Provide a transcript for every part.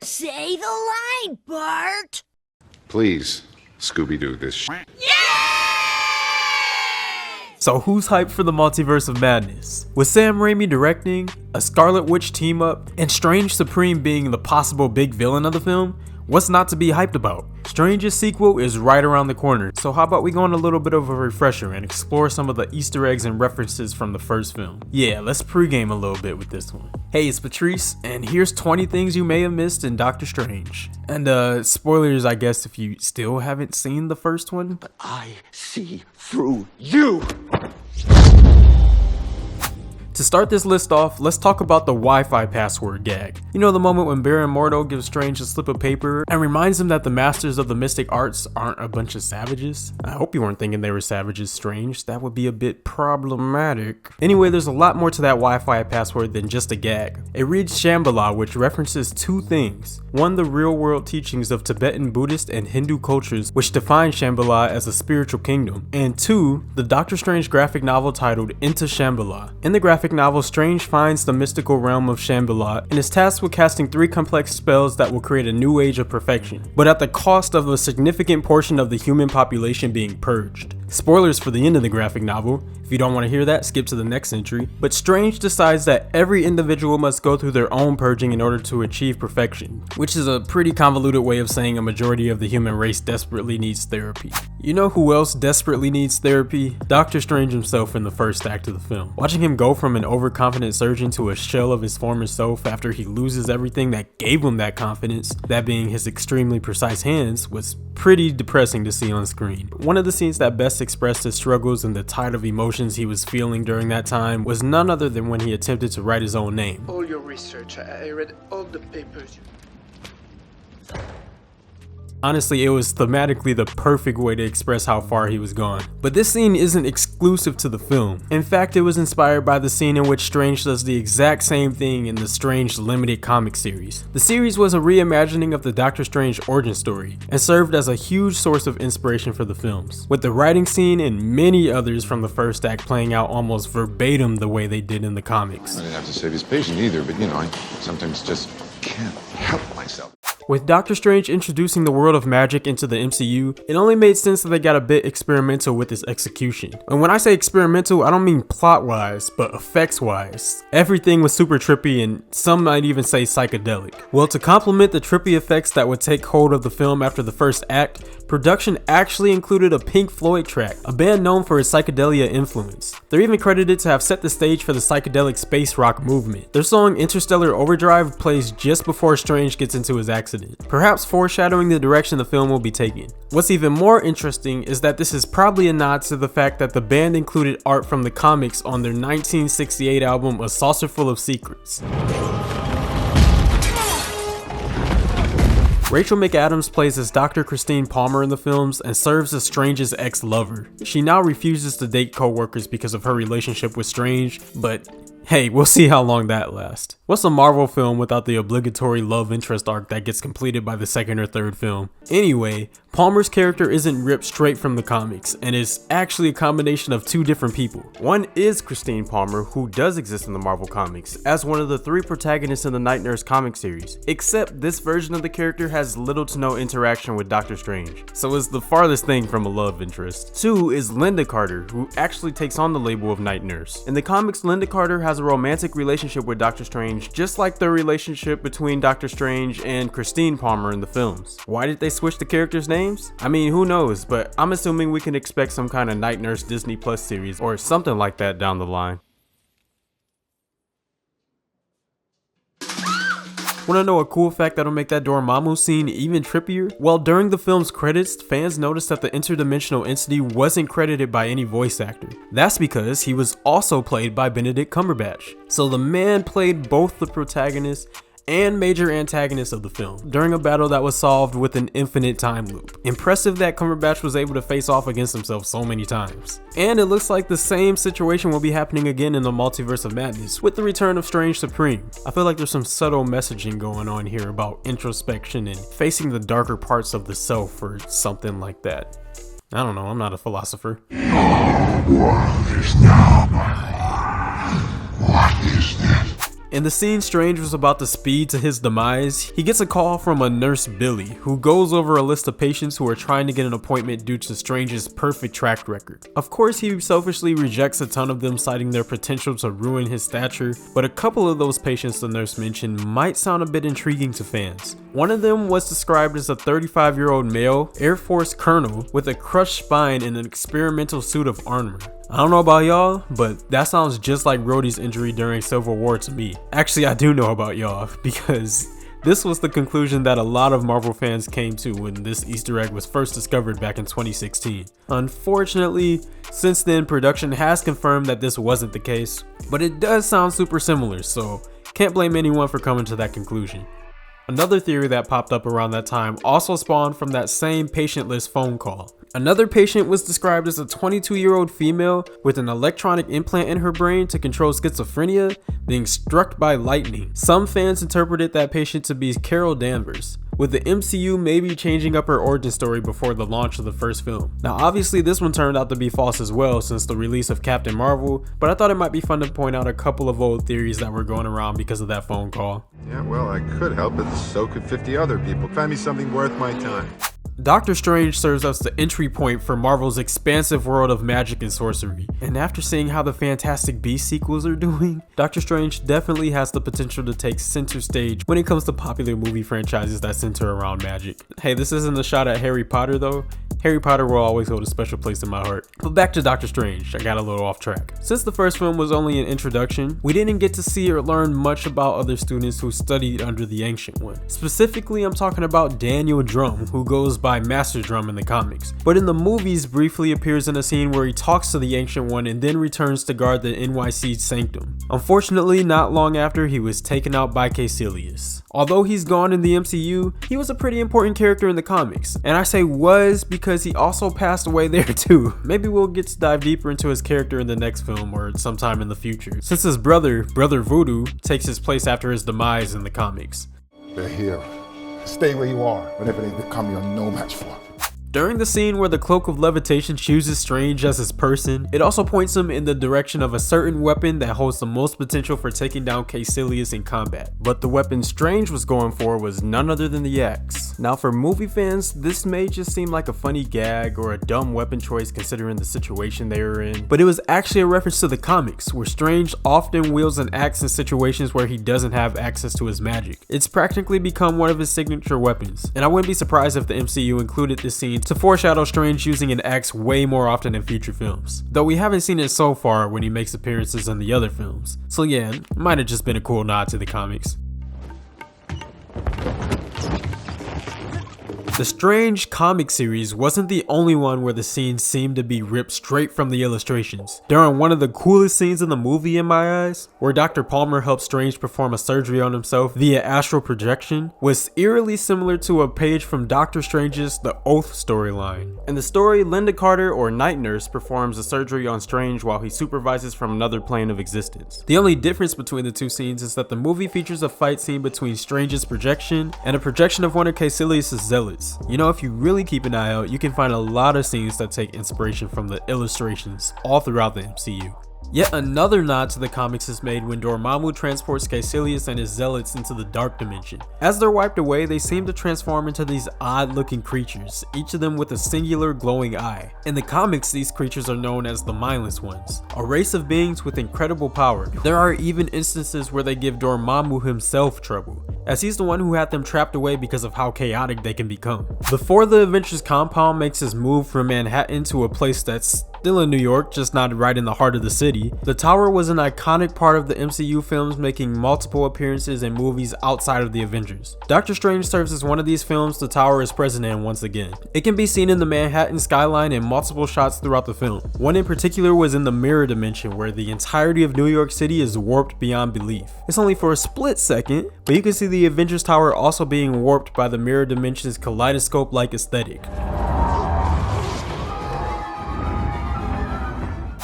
Say the line, Bart! Please, Scooby-Doo this shit. So who's hyped for the Multiverse of Madness? With Sam Raimi directing, a Scarlet Witch team up, and Strange Supreme being the possible big villain of the film, what's not to be hyped about? Strange's sequel is right around the corner, so how about we go on a little bit of a refresher and explore some of the Easter eggs and references from the first film. Yeah, let's pregame a little bit with this one. Hey, it's Patrice, and here's 20 things you may have missed in Doctor Strange. And spoilers I guess if you still haven't seen the first one. But I see through you! To start this list off, let's talk about the Wi-Fi password gag. You know the moment when Baron Mordo gives Strange a slip of paper and reminds him that the masters of the mystic arts aren't a bunch of savages? I hope you weren't thinking they were savages, Strange. That would be a bit problematic. Anyway, there's a lot more to that Wi-Fi password than just a gag. It reads Shambhala, which references two things. One, the real-world teachings of Tibetan Buddhist and Hindu cultures, which define Shambhala as a spiritual kingdom. And two, the Doctor Strange graphic novel titled Into Shambhala. In the graphic novel, Strange finds the mystical realm of Shambhala and is tasked with casting 3 complex spells that will create a new age of perfection, but at the cost of a significant portion of the human population being purged. Spoilers for the end of the graphic novel. If you don't want to hear that, skip to the next entry. But Strange decides that every individual must go through their own purging in order to achieve perfection, which is a pretty convoluted way of saying a majority of the human race desperately needs therapy. You know who else desperately needs therapy? Doctor Strange himself in the first act of the film. Watching him go from an overconfident surgeon to a shell of his former self after he loses everything that gave him that confidence, that being his extremely precise hands, was pretty depressing to see on screen. One of the scenes that best expressed his struggles and the tide of emotions he was feeling during that time was none other than when he attempted to write his own name. All your research, I read all the papers. Honestly, it was thematically the perfect way to express how far he was gone. But this scene isn't exclusive to the film. In fact, it was inspired by the scene in which Strange does the exact same thing in the Strange limited comic series. The series was a reimagining of the Doctor Strange origin story and served as a huge source of inspiration for the films, with the writing scene and many others from the first act playing out almost verbatim the way they did in the comics. I didn't have to save his patient either, but you know, I sometimes just can't help myself. With Doctor Strange introducing the world of magic into the MCU, it only made sense that they got a bit experimental with its execution. And when I say experimental, I don't mean plot-wise, but effects-wise. Everything was super trippy and some might even say psychedelic. Well, to complement the trippy effects that would take hold of the film after the first act, production actually included a Pink Floyd track, a band known for its psychedelia influence. They're even credited to have set the stage for the psychedelic space rock movement. Their song Interstellar Overdrive plays just before Strange gets into his accident, perhaps foreshadowing the direction the film will be taking. What's even more interesting is that this is probably a nod to the fact that the band included art from the comics on their 1968 album A Saucerful of Secrets. Rachel McAdams plays as Dr. Christine Palmer in the films and serves as Strange's ex-lover. She now refuses to date co-workers because of her relationship with Strange, but hey, we'll see how long that lasts. What's a Marvel film without the obligatory love interest arc that gets completed by the second or third film? Anyway, Palmer's character isn't ripped straight from the comics and is actually a combination of 2 different people. One is Christine Palmer, who does exist in the Marvel comics as one of the 3 protagonists in the Night Nurse comic series, except this version of the character has little to no interaction with Doctor Strange, so is the farthest thing from a love interest. 2 is Linda Carter, who actually takes on the label of Night Nurse. In the comics, Linda Carter has a romantic relationship with Doctor Strange, just like the relationship between Doctor Strange and Christine Palmer in the films. Why did they switch the characters' names? I mean, who knows, but I'm assuming we can expect some kind of Night Nurse Disney Plus series or something like that down the line. Wanna know a cool fact that'll make that Dormammu scene even trippier? Well, during the film's credits, fans noticed that the interdimensional entity wasn't credited by any voice actor. That's because he was also played by Benedict Cumberbatch. So the man played both the protagonist and major antagonist of the film during a battle that was solved with an infinite time loop. Impressive that Cumberbatch was able to face off against himself so many times. And it looks like the same situation will be happening again in the Multiverse of Madness with the return of Strange Supreme. I feel like there's some subtle messaging going on here about introspection and facing the darker parts of the self or something like that. I don't know, I'm not a philosopher. Your world is now my home. What is this? In the scene Strange was about to speed to his demise, he gets a call from a nurse Billy, who goes over a list of patients who are trying to get an appointment due to Strange's perfect track record. Of course, he selfishly rejects a ton of them, citing their potential to ruin his stature, but a couple of those patients the nurse mentioned might sound a bit intriguing to fans. One of them was described as a 35-year-old male Air Force colonel with a crushed spine and an experimental suit of armor. I don't know about y'all, but that sounds just like Rhodey's injury during Civil War to me. Actually, I do know about y'all, because this was the conclusion that a lot of Marvel fans came to when this Easter egg was first discovered back in 2016. Unfortunately, since then, production has confirmed that this wasn't the case, but it does sound super similar, so can't blame anyone for coming to that conclusion. Another theory that popped up around that time also spawned from that same patient list phone call. Another patient was described as a 22-year-old female with an electronic implant in her brain to control schizophrenia being struck by lightning. Some fans interpreted that patient to be Carol Danvers, with the MCU maybe changing up her origin story before the launch of the first film. Now obviously this one turned out to be false as well since the release of Captain Marvel, but I thought it might be fun to point out a couple of old theories that were going around because of that phone call. Yeah, well, I could help it, so could 50 other people. Find me something worth my time. Doctor Strange serves as the entry point for Marvel's expansive world of magic and sorcery, and after seeing how the Fantastic Beasts sequels are doing, Doctor Strange definitely has the potential to take center stage when it comes to popular movie franchises that center around magic. Hey, this isn't a shot at Harry Potter though. Harry Potter will always hold a special place in my heart. But back to Doctor Strange, I got a little off track. Since the first film was only an introduction, we didn't get to see or learn much about other students who studied under the Ancient One. Specifically, I'm talking about Daniel Drumm, who goes by Master Drumm in the comics, but in the movies briefly appears in a scene where he talks to the Ancient One and then returns to guard the NYC Sanctum. Unfortunately, not long after, he was taken out by Caecilius. Although he's gone in the MCU, he was a pretty important character in the comics, and I say was because he also passed away there too. Maybe we'll get to dive deeper into his character in the next film or sometime in the future, since his brother Voodoo, takes his place after his demise in the comics. They're here. Stay where you are. Whatever they become, you're no match for. During the scene where the Cloak of Levitation chooses Strange as his person, it also points him in the direction of a certain weapon that holds the most potential for taking down Caecilius in combat. But the weapon Strange was going for was none other than the axe. Now for movie fans, this may just seem like a funny gag or a dumb weapon choice considering the situation they were in, but it was actually a reference to the comics, where Strange often wields an axe in situations where he doesn't have access to his magic. It's practically become one of his signature weapons, and I wouldn't be surprised if the MCU included this scene to foreshadow Strange using an axe way more often in future films, though we haven't seen it so far when he makes appearances in the other films. So yeah, it might have just been a cool nod to the comics. The Strange comic series wasn't the only one where the scenes seemed to be ripped straight from the illustrations. During one of the coolest scenes in the movie in my eyes, where Dr. Palmer helped Strange perform a surgery on himself via astral projection, was eerily similar to a page from Doctor Strange's The Oath storyline. In the story, Linda Carter, or Night Nurse, performs a surgery on Strange while he supervises from another plane of existence. The only difference between the two scenes is that the movie features a fight scene between Strange's projection and a projection of one of Caecilius' zealots. You know, if you really keep an eye out, you can find a lot of scenes that take inspiration from the illustrations all throughout the MCU. Yet another nod to the comics is made when Dormammu transports Caecilius and his zealots into the dark dimension. As they're wiped away, they seem to transform into these odd looking creatures, each of them with a singular glowing eye. In the comics, these creatures are known as the Mindless Ones, a race of beings with incredible power. There are even instances where they give Dormammu himself trouble, as he's the one who had them trapped away because of how chaotic they can become. Before the Avengers compound makes his move from Manhattan to a place that's still in New York, just not right in the heart of the city, the tower was an iconic part of the MCU films, making multiple appearances in movies outside of the Avengers. Doctor Strange serves as one of these films the tower is present in once again. It can be seen in the Manhattan skyline in multiple shots throughout the film. One in particular was in the mirror dimension, where the entirety of New York City is warped beyond belief. It's only for a split second, but you can see the Avengers Tower also being warped by the mirror dimension's kaleidoscope-like aesthetic.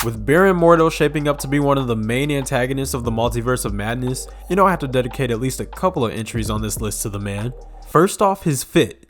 With Baron Mordo shaping up to be one of the main antagonists of the Multiverse of Madness, you know I have to dedicate at least a couple of entries on this list to the man. First off, his fit.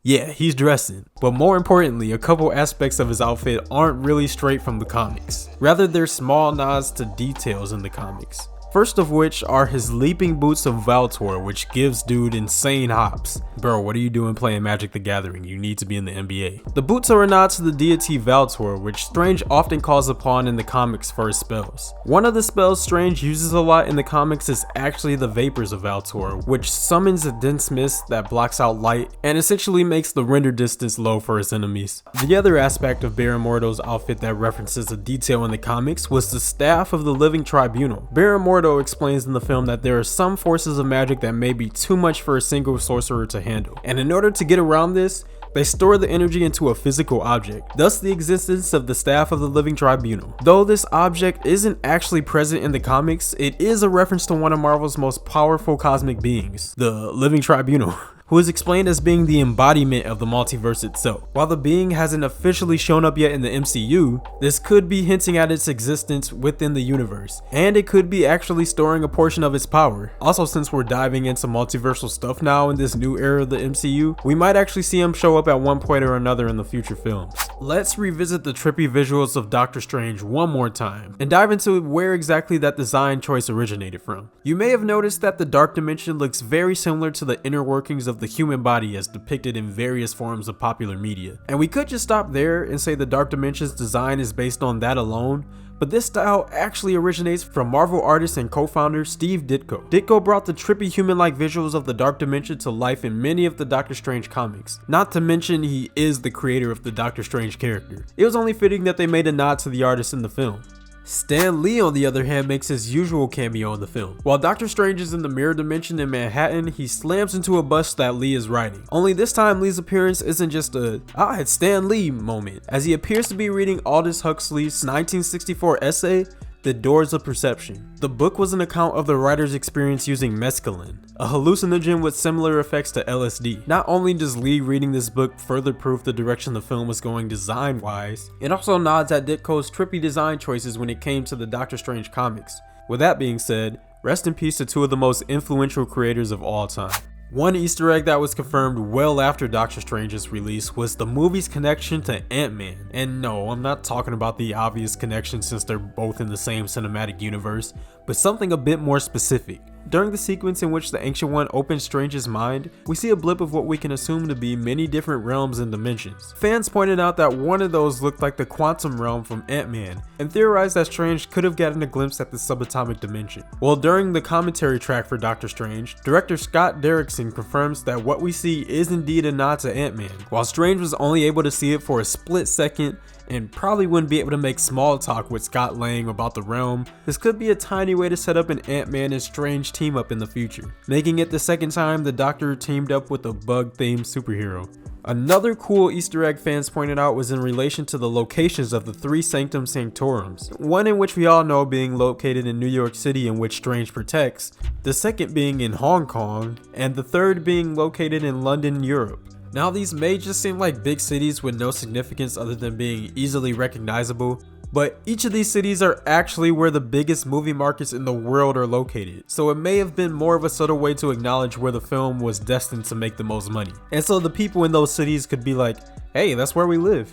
Yeah, he's dressing, but more importantly, a couple aspects of his outfit aren't really straight from the comics. Rather, they're small nods to details in the comics. First of which are his leaping boots of Valtorr, which gives dude insane hops. Bro, what are you doing playing Magic the Gathering? You need to be in the NBA. The boots are a nod to the deity Valtorr, which Strange often calls upon in the comics for his spells. One of the spells Strange uses a lot in the comics is actually the Vapors of Valtorr, which summons a dense mist that blocks out light and essentially makes the render distance low for his enemies. The other aspect of Baron Mordo's outfit that references a detail in the comics was the staff of the Living Tribunal. Baron Mordo explains in the film that there are some forces of magic that may be too much for a single sorcerer to handle, and in order to get around this, they store the energy into a physical object, thus the existence of the Staff of the Living Tribunal. Though this object isn't actually present in the comics, it is a reference to one of Marvel's most powerful cosmic beings, the Living Tribunal, who is explained as being the embodiment of the multiverse itself. While the being hasn't officially shown up yet in the MCU, this could be hinting at its existence within the universe, and it could be actually storing a portion of its power. Also, since we're diving into multiversal stuff now in this new era of the MCU, we might actually see him show up at one point or another in the future films. Let's revisit the trippy visuals of Doctor Strange one more time, and dive into where exactly that design choice originated from. You may have noticed that the Dark Dimension looks very similar to the inner workings of the human body as depicted in various forms of popular media. And we could just stop there and say the Dark Dimension's design is based on that alone, but this style actually originates from Marvel artist and co-founder Steve Ditko. Ditko brought the trippy human-like visuals of the Dark Dimension to life in many of the Doctor Strange comics. Not to mention he is the creator of the Doctor Strange character. It was only fitting that they made a nod to the artist in the film. Stan Lee, on the other hand, makes his usual cameo in the film. While Doctor Strange is in the mirror dimension in Manhattan, he slams into a bus that Lee is riding. Only this time Lee's appearance isn't just a it's Stan Lee moment, as he appears to be reading Aldous Huxley's 1964 essay, The Doors of Perception. The book was an account of the writer's experience using mescaline, a hallucinogen with similar effects to LSD. Not only does Lee reading this book further prove the direction the film was going design-wise, it also nods at Ditko's trippy design choices when it came to the Doctor Strange comics. With that being said, rest in peace to two of the most influential creators of all time. One Easter egg that was confirmed well after Doctor Strange's release was the movie's connection to Ant-Man. And no, I'm not talking about the obvious connection since they're both in the same cinematic universe, but something a bit more specific. During the sequence in which the Ancient One opens Strange's mind, we see a blip of what we can assume to be many different realms and dimensions. Fans pointed out that one of those looked like the quantum realm from Ant-Man, and theorized that Strange could have gotten a glimpse at the subatomic dimension. Well, during the commentary track for Doctor Strange, director Scott Derrickson confirms that what we see is indeed a nod to Ant-Man. While Strange was only able to see it for a split second, and probably wouldn't be able to make small talk with Scott Lang about the realm, this could be a tiny way to set up an Ant-Man and Strange team up in the future, making it the second time the Doctor teamed up with a bug-themed superhero. Another cool Easter egg fans pointed out was in relation to the locations of the three Sanctum Sanctorums, one in which we all know being located in New York City in which Strange protects, the second being in Hong Kong, and the third being located in London, Europe. Now these may just seem like big cities with no significance other than being easily recognizable, but each of these cities are actually where the biggest movie markets in the world are located, so it may have been more of a subtle way to acknowledge where the film was destined to make the most money. And so the people in those cities could be like, hey, that's where we live.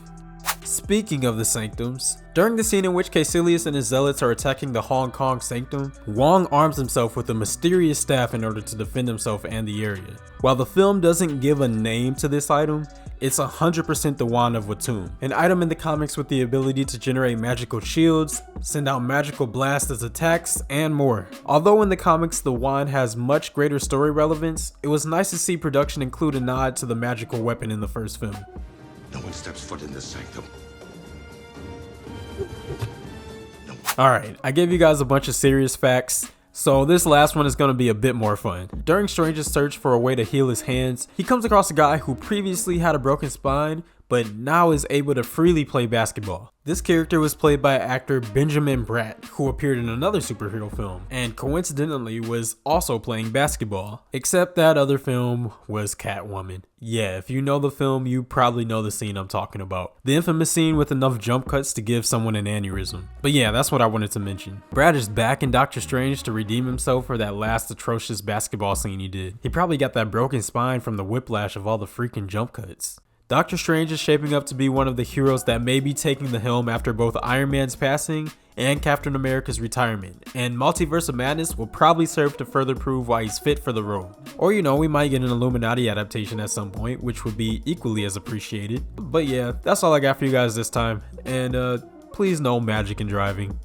Speaking of the Sanctums, during the scene in which Caecilius and his zealots are attacking the Hong Kong Sanctum, Wong arms himself with a mysterious staff in order to defend himself and the area. While the film doesn't give a name to this item, it's 100% the Wand of Watoomb, an item in the comics with the ability to generate magical shields, send out magical blasts as attacks, and more. Although in the comics the wand has much greater story relevance, it was nice to see production include a nod to the magical weapon in the first film. No one steps foot in this sanctum. Alright, I gave you guys a bunch of serious facts, so this last one is going to be a bit more fun. During Strange's search for a way to heal his hands, he comes across a guy who previously had a broken spine, but now is able to freely play basketball. This character was played by actor Benjamin Bratt, who appeared in another superhero film, and coincidentally was also playing basketball, except that other film was Catwoman. Yeah, if you know the film, you probably know the scene I'm talking about. The infamous scene with enough jump cuts to give someone an aneurysm. But yeah, that's what I wanted to mention. Bratt is back in Doctor Strange to redeem himself for that last atrocious basketball scene he did. He probably got that broken spine from the whiplash of all the freaking jump cuts. Doctor Strange is shaping up to be one of the heroes that may be taking the helm after both Iron Man's passing and Captain America's retirement, and Multiverse of Madness will probably serve to further prove why he's fit for the role. Or you know, we might get an Illuminati adaptation at some point, which would be equally as appreciated. But yeah, that's all I got for you guys this time, and please no magic and driving.